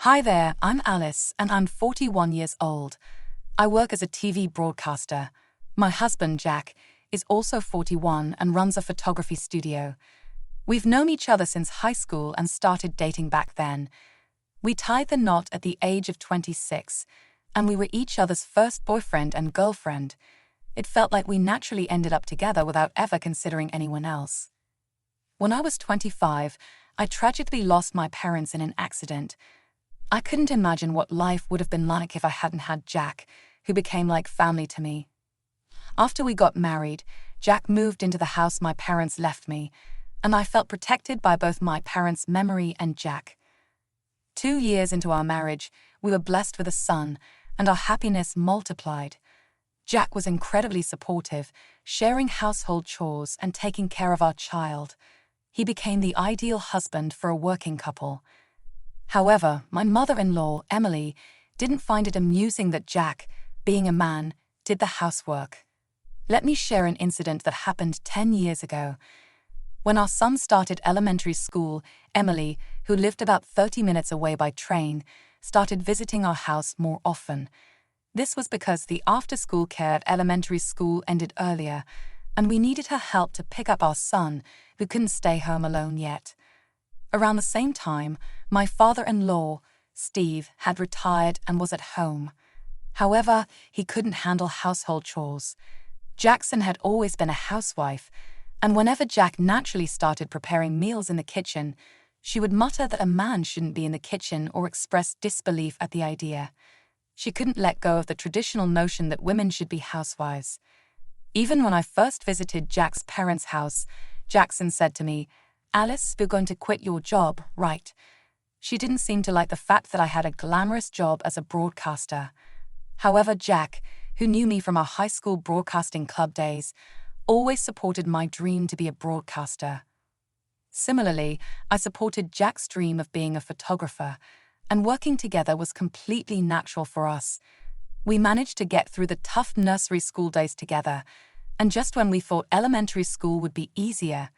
Hi there, I'm Alice, and I'm 41 years old. I work as a TV broadcaster. My husband, Jack, is also 41 and runs a photography studio. We've known each other since high school and started dating back then. We tied the knot at the age of 26, and we were each other's first boyfriend and girlfriend. It felt like we naturally ended up together without ever considering anyone else. When I was 25, I tragically lost my parents in an accident. I couldn't imagine what life would have been like if I hadn't had Jack, who became like family to me. After we got married, Jack moved into the house my parents left me, and I felt protected by both my parents' memory and Jack. 2 years into our marriage, we were blessed with a son, and our happiness multiplied. Jack was incredibly supportive, sharing household chores and taking care of our child. He became the ideal husband for a working couple. However, my mother-in-law, Emily, didn't find it amusing that Jack, being a man, did the housework. Let me share an incident that happened 10 years ago. When our son started elementary school, Emily, who lived about 30 minutes away by train, started visiting our house more often. This was because the after-school care at elementary school ended earlier, and we needed her help to pick up our son, who couldn't stay home alone yet. Around the same time, my father-in-law, Steve, had retired and was at home. However, he couldn't handle household chores. Jackson had always been a housewife, and whenever Jack naturally started preparing meals in the kitchen, she would mutter that a man shouldn't be in the kitchen or express disbelief at the idea. She couldn't let go of the traditional notion that women should be housewives. Even when I first visited Jack's parents' house, Jackson said to me, "Alice, you're going to quit your job, right?" She didn't seem to like the fact that I had a glamorous job as a broadcaster. However, Jack, who knew me from our high school broadcasting club days, always supported my dream to be a broadcaster. Similarly, I supported Jack's dream of being a photographer, and working together was completely natural for us. We managed to get through the tough nursery school days together, and just when we thought elementary school would be easier,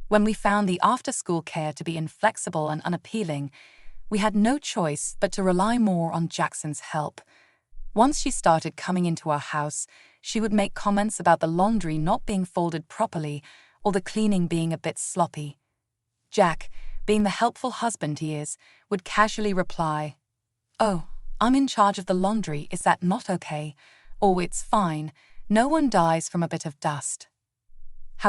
when we found the after-school care to be inflexible and unappealing, we had no choice but to rely more on Jackson's help. Once she started coming into our house, she would make comments about the laundry not being folded properly or the cleaning being a bit sloppy. Jack, being the helpful husband he is, would casually reply, "Oh, I'm in charge of the laundry, is that not okay?" Or "It's fine, no one dies from a bit of dust."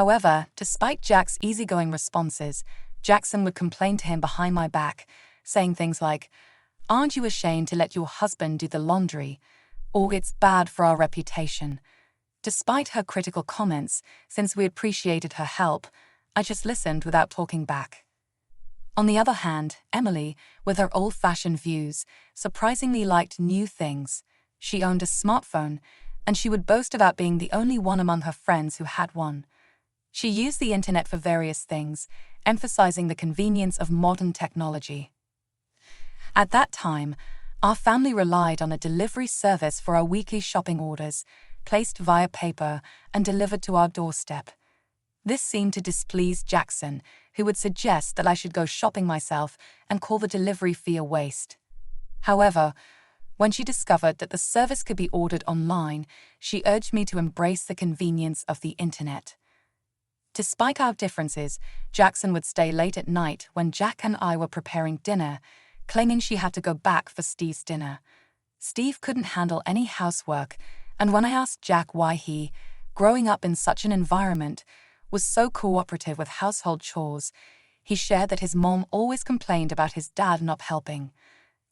However, despite Jack's easygoing responses, Jackson would complain to him behind my back, saying things like, "Aren't you ashamed to let your husband do the laundry?" Or "It's bad for our reputation." Despite her critical comments, since we appreciated her help, I just listened without talking back. On the other hand, Emily, with her old-fashioned views, surprisingly liked new things. She owned a smartphone, and she would boast about being the only one among her friends who had one. She used the internet for various things, emphasizing the convenience of modern technology. At that time, our family relied on a delivery service for our weekly shopping orders, placed via paper and delivered to our doorstep. This seemed to displease Jackson, who would suggest that I should go shopping myself and call the delivery fee a waste. However, when she discovered that the service could be ordered online, she urged me to embrace the convenience of the internet. Despite our differences, Jackson would stay late at night when Jack and I were preparing dinner, claiming she had to go back for Steve's dinner. Steve couldn't handle any housework, and when I asked Jack why he, growing up in such an environment, was so cooperative with household chores, he shared that his mom always complained about his dad not helping.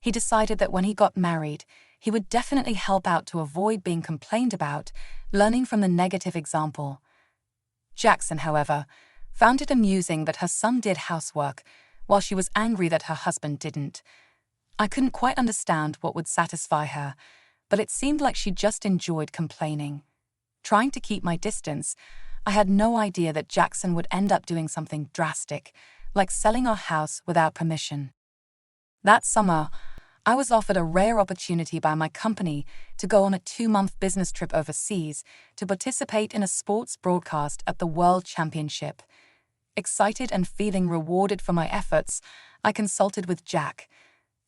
He decided that when he got married, he would definitely help out to avoid being complained about, learning from the negative example. Jackson, however, found it amusing that her son did housework, while she was angry that her husband didn't. I couldn't quite understand what would satisfy her, but it seemed like she just enjoyed complaining. Trying to keep my distance, I had no idea that Jackson would end up doing something drastic, like selling our house without permission. That summer, I was offered a rare opportunity by my company to go on a 2-month business trip overseas to participate in a sports broadcast at the World Championship. Excited and feeling rewarded for my efforts, I consulted with Jack.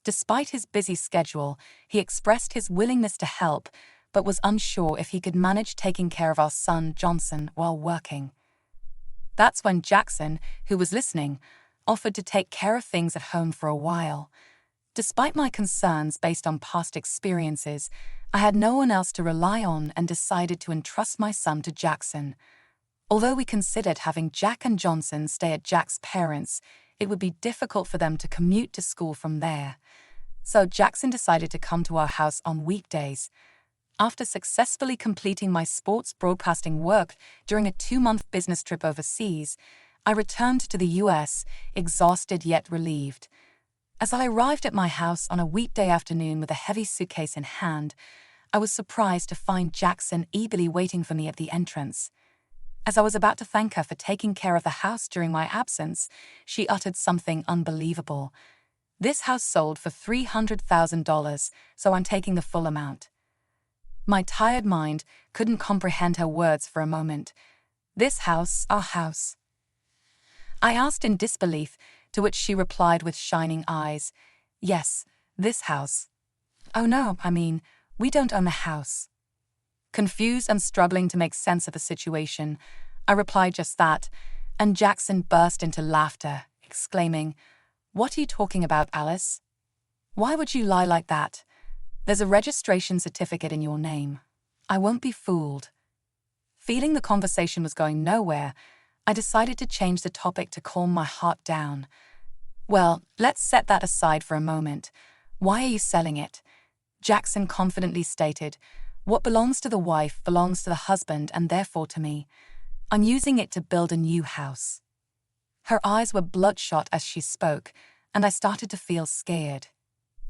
Despite his busy schedule, he expressed his willingness to help, but was unsure if he could manage taking care of our son, Johnson, while working. That's when Jackson, who was listening, offered to take care of things at home for a while. Despite my concerns based on past experiences, I had no one else to rely on and decided to entrust my son to Jackson. Although we considered having Jack and Johnson stay at Jack's parents', it would be difficult for them to commute to school from there. So Jackson decided to come to our house on weekdays. After successfully completing my sports broadcasting work during a 2-month business trip overseas, I returned to the US, exhausted yet relieved. As I arrived at my house on a weekday afternoon with a heavy suitcase in hand, I was surprised to find Jackson eagerly waiting for me at the entrance. As I was about to thank her for taking care of the house during my absence, she uttered something unbelievable. "This house sold for $300,000, so I'm taking the full amount." My tired mind couldn't comprehend her words for a moment. "This house, our house?" I asked in disbelief, to which she replied with shining eyes, "Yes, this house." "Oh no, we don't own a house." Confused and struggling to make sense of the situation, I replied just that, and Jackson burst into laughter, exclaiming, "What are you talking about, Alice? Why would you lie like that? There's a registration certificate in your name. I won't be fooled." Feeling the conversation was going nowhere, I decided to change the topic to calm my heart down. "Well, let's set that aside for a moment. Why are you selling it?" Jackson confidently stated, "What belongs to the wife belongs to the husband and therefore to me. I'm using it to build a new house." Her eyes were bloodshot as she spoke, and I started to feel scared.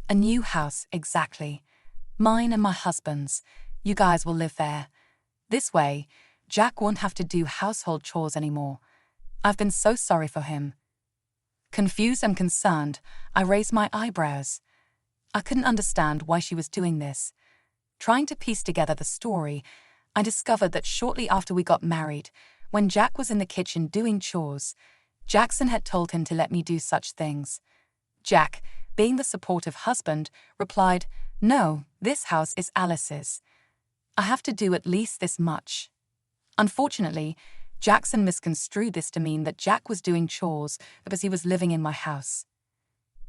"A new house, exactly. Mine and my husband's. You guys will live there. This way, Jack won't have to do household chores anymore. I've been so sorry for him." Confused and concerned, I raised my eyebrows. I couldn't understand why she was doing this. Trying to piece together the story, I discovered that shortly after we got married, when Jack was in the kitchen doing chores, Jackson had told him to let me do such things. Jack, being the supportive husband, replied, "No, this house is Alice's. I have to do at least this much." Unfortunately, Jackson misconstrued this to mean that Jack was doing chores because he was living in my house.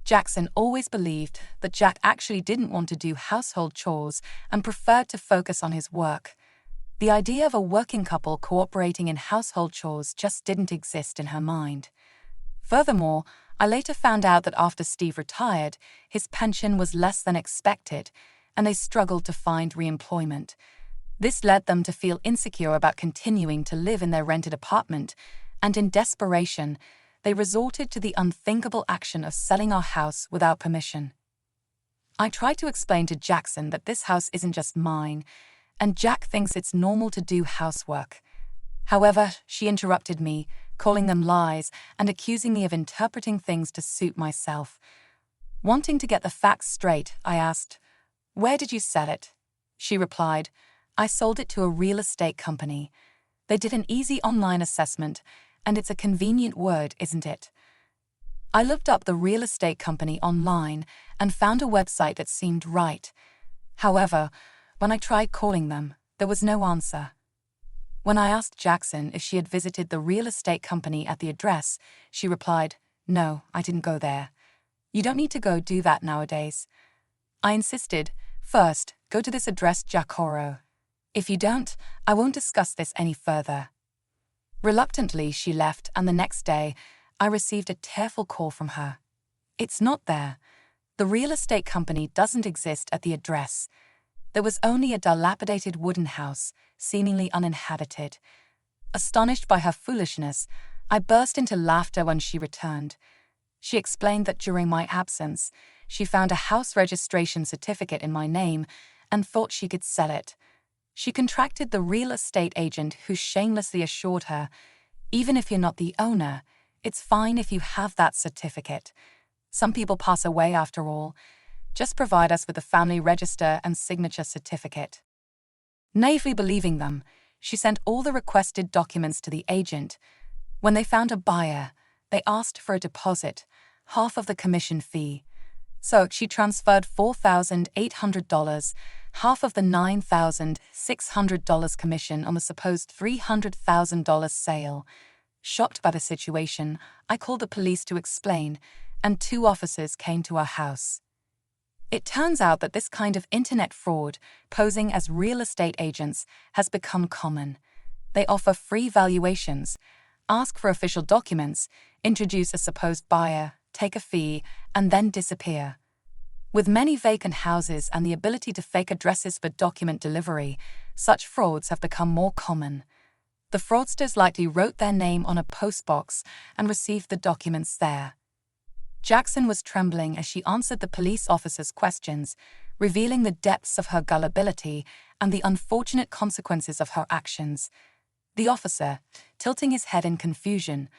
Jackson always believed that Jack actually didn't want to do household chores and preferred to focus on his work. The idea of a working couple cooperating in household chores just didn't exist in her mind. Furthermore, I later found out that after Steve retired, his pension was less than expected, and they struggled to find re-employment. This led them to feel insecure about continuing to live in their rented apartment, and in desperation, they resorted to the unthinkable action of selling our house without permission. I tried to explain to Jackson that this house isn't just mine, and Jack thinks it's normal to do housework. However, she interrupted me, calling them lies and accusing me of interpreting things to suit myself. Wanting to get the facts straight, I asked, "Where did you sell it?" She replied, "I sold it to a real estate company. They did an easy online assessment, and it's a convenient word, isn't it?" I looked up the real estate company online and found a website that seemed right. However, when I tried calling them, there was no answer. When I asked Jackson if she had visited the real estate company at the address, she replied, "No, I didn't go there. You don't need to go do that nowadays." I insisted, "First, go to this address, Jacoro. If you don't, I won't discuss this any further." Reluctantly, she left, and the next day, I received a tearful call from her. "It's not there. The real estate company doesn't exist at the address. There was only a dilapidated wooden house, seemingly uninhabited." Astonished by her foolishness, I burst into laughter when she returned. She explained that during my absence, she found a house registration certificate in my name and thought she could sell it. She contracted the real estate agent who shamelessly assured her, "Even if you're not the owner, it's fine if you have that certificate. Some people pass away after all. Just provide us with the family register and signature certificate." Naively believing them, she sent all the requested documents to the agent. When they found a buyer, they asked for a deposit, half of the commission fee. So she transferred $4,800, half of the $9,600 commission on the supposed $300,000 sale. Shocked by the situation, I called the police to explain, and 2 officers came to our house. It turns out that this kind of internet fraud, posing as real estate agents, has become common. They offer free valuations, ask for official documents, introduce a supposed buyer, take a fee, and then disappear. With many vacant houses and the ability to fake addresses for document delivery, such frauds have become more common. The fraudsters likely wrote their name on a postbox and received the documents there. Jackson was trembling as she answered the police officer's questions, revealing the depths of her gullibility and the unfortunate consequences of her actions. The officer, tilting his head in confusion,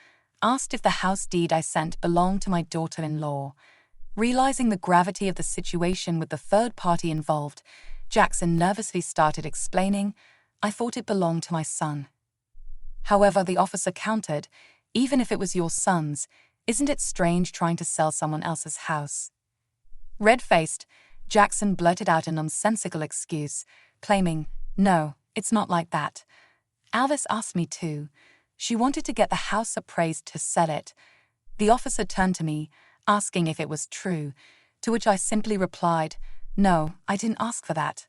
asked if the house deed I sent belonged to my daughter-in-law. Realizing the gravity of the situation with the third party involved, Jackson nervously started explaining, "I thought it belonged to my son." However, the officer countered, "Even if it was your son's, isn't it strange trying to sell someone else's house?" Red-faced, Jackson blurted out a nonsensical excuse, claiming, "No, it's not like that. Alice asked me to. She wanted to get the house appraised to sell it." The officer turned to me, asking if it was true, to which I simply replied, "No, I didn't ask for that."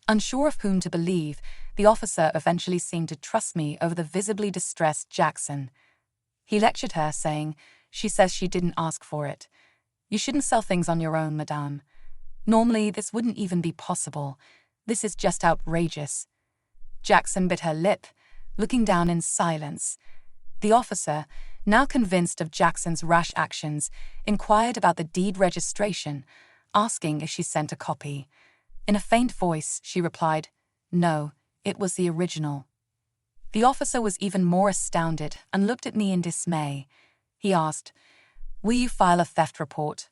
Unsure of whom to believe, the officer eventually seemed to trust me over the visibly distressed Jackson. He lectured her, saying, "She says she didn't ask for it. You shouldn't sell things on your own, madame. Normally, this wouldn't even be possible. This is just outrageous." Jackson bit her lip, looking down in silence. The officer, now convinced of Jackson's rash actions, inquired about the deed registration, asking if she sent a copy. In a faint voice, she replied, "No, it was the original." The officer was even more astounded and looked at me in dismay. He asked, "Will you file a theft report?"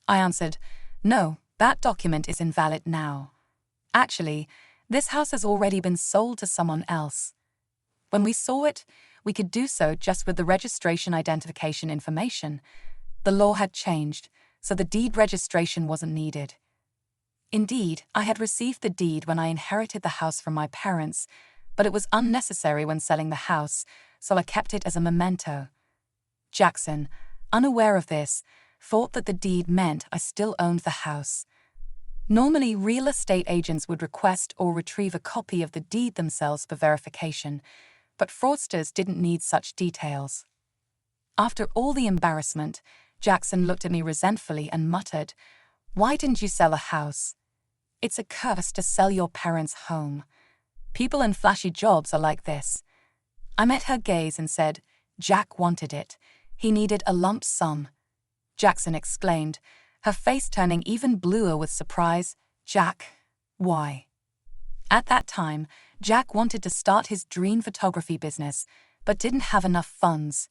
I answered, "No, that document is invalid now. Actually, this house has already been sold to someone else. When we saw it, we could do so just with the registration identification information. The law had changed, so the deed registration wasn't needed. Indeed, I had received the deed when I inherited the house from my parents, but it was unnecessary when selling the house, so I kept it as a memento." Jackson, unaware of this, thought that the deed meant I still owned the house. Normally, real estate agents would request or retrieve a copy of the deed themselves for verification, but fraudsters didn't need such details. After all the embarrassment, Jackson looked at me resentfully and muttered, "Why didn't you sell a house? It's a curse to sell your parents' home. People in flashy jobs are like this." I met her gaze and said, "Jack wanted it. He needed a lump sum." Jackson exclaimed, her face turning even bluer with surprise, "Jack, why?" At that time, Jack wanted to start his dream photography business, but didn't have enough funds.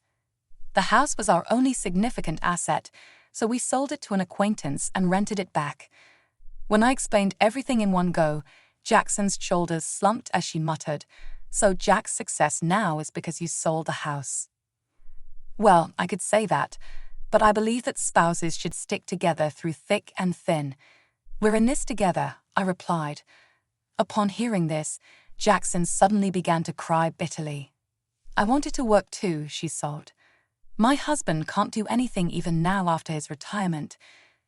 The house was our only significant asset, so we sold it to an acquaintance and rented it back. When I explained everything in one go, Jackson's shoulders slumped as she muttered, "So Jack's success now is because you sold the house." Well, I could say that, but I believe that spouses should stick together through thick and thin. "We're in this together," I replied. Upon hearing this, Jackson suddenly began to cry bitterly. "I wanted to work too," she sobbed. "My husband can't do anything even now after his retirement.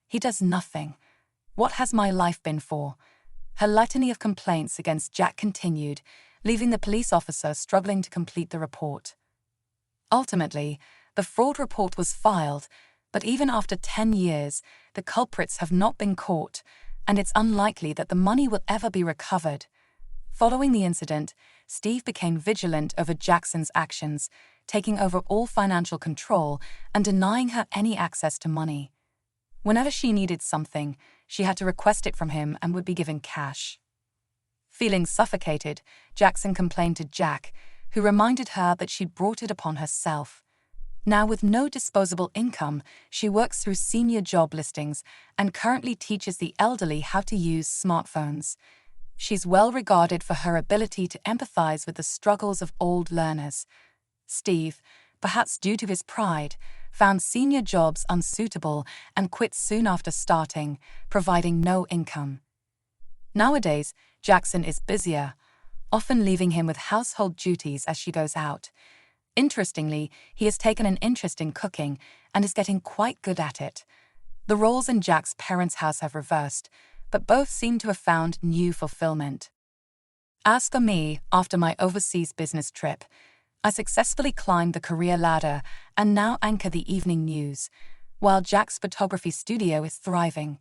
He does nothing. What has my life been for?" Her litany of complaints against Jack continued, leaving the police officer struggling to complete the report. Ultimately, the fraud report was filed, but even after 10 years, the culprits have not been caught, and it's unlikely that the money will ever be recovered. Following the incident, Steve became vigilant over Jackson's actions, taking over all financial control and denying her any access to money. Whenever she needed something, she had to request it from him and would be given cash. Feeling suffocated, Jackson complained to Jack, who reminded her that she'd brought it upon herself. Now, with no disposable income, she works through senior job listings and currently teaches the elderly how to use smartphones. She's well regarded for her ability to empathize with the struggles of old learners. Steve, perhaps due to his pride, found senior jobs unsuitable and quit soon after starting, providing no income. Nowadays, Jackson is busier, often leaving him with household duties as she goes out. Interestingly, he has taken an interest in cooking and is getting quite good at it. The roles in Jack's parents' house have reversed, but both seem to have found new fulfillment. As for me, after my overseas business trip, I successfully climbed the career ladder and now anchor the evening news, while Jack's photography studio is thriving.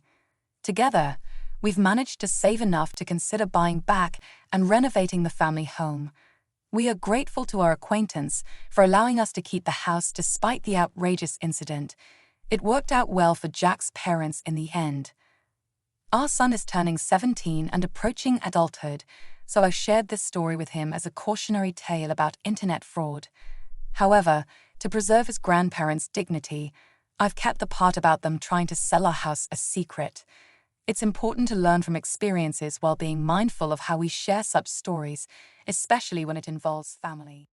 Together, we've managed to save enough to consider buying back and renovating the family home. We are grateful to our acquaintance for allowing us to keep the house despite the outrageous incident. It worked out well for Jack's parents in the end. Our son is turning 17 and approaching adulthood, so I shared this story with him as a cautionary tale about internet fraud. However, to preserve his grandparents' dignity, I've kept the part about them trying to sell our house a secret. It's important to learn from experiences while being mindful of how we share such stories, especially when it involves family.